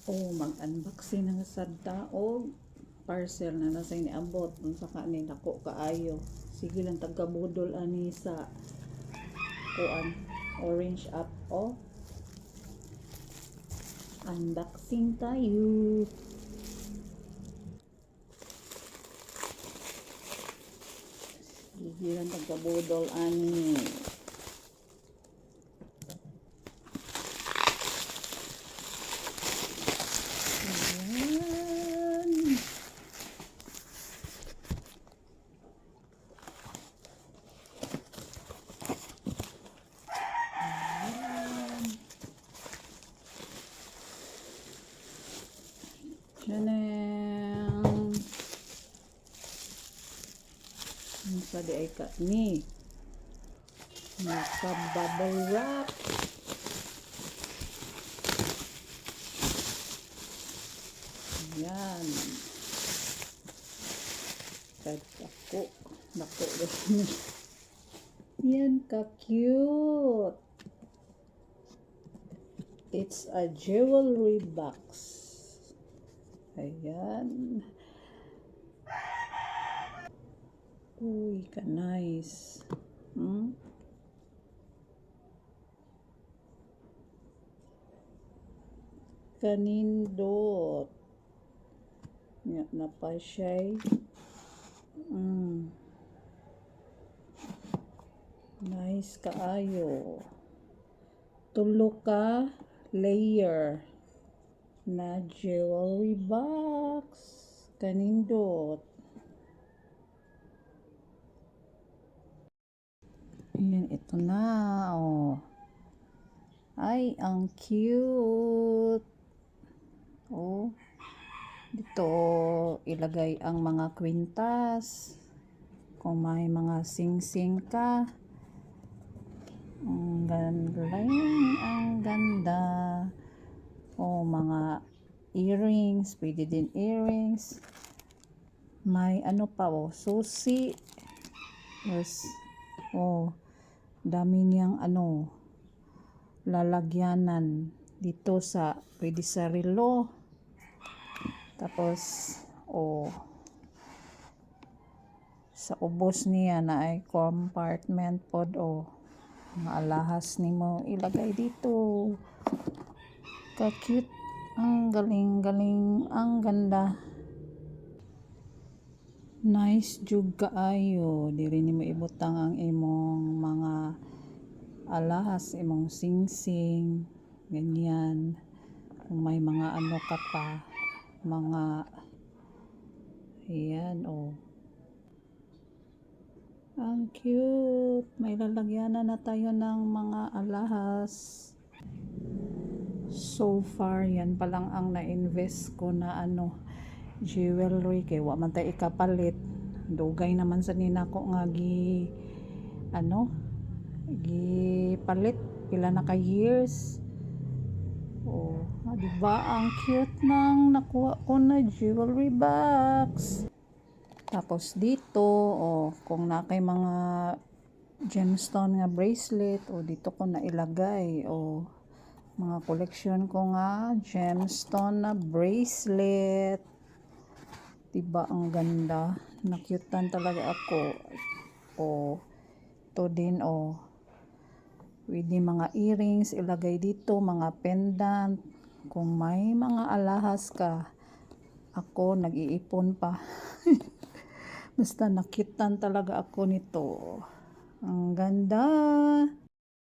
O mag-unboxing ng sadta o parcel na nasa iniabot dun sa kanin ako kaayo. Sige lang tagabudol ani sa kuan orange up o unboxing tayo. Sige lang tagabudol ani. Chanel. Ang sa di ay ka ni. Naka-bubble wrap. Yan. Kahit ako. Naku. Yan ka-cute. It's a jewelry box. Ayan. Uy, ka-nice. Kanindot. Nga na pa siya. Nice kaayo. Tulo ka layer na jewelry box. Kanindot. Ayan, ito na. Oh. Ay, ang cute. Oh. Dito ilagay ang mga kwintas. Kung may mga sing-sing ka. Ang ganda. Oh, mga earrings, pwede din earrings. May ano pa oh, susi. Yes. Oh, dami niyang ano, lalagyanan dito sa, pwede sa relo. Tapos, oh, sa ubos niya na ay compartment pod oh. Mga alahas ni mo ilagay dito. Ka-cute. Ang galing-galing. Ang ganda. Nice jug kaayo. Diri nimo ibutang ang imong mga alahas, imong sing-sing. Ganyan. Kung may mga ano ka pa. Mga ayan oh. Ang cute. May lalagyanan na tayo ng mga alahas. So far, yan pa lang ang na-invest ko na ano, jewelry. Kaya wa man tayo ikapalit. Dugay naman sa nina ko nga palit. Pila na ka years. Oh, diba ang cute nang nakuha ko na jewelry box. Tapos dito, oh, kung na kay mga gemstone nga bracelet, oh, dito ko na ilagay, oh, mga collection ko nga gemstone na bracelet. Diba ang ganda? Nakyutan talaga ako. Oh, ito din, oh. Pwede mga earrings ilagay dito, mga pendant. Kung may mga alahas ka, ako nag-iipon pa. Basta nakyutan talaga ako nito. Ang ganda.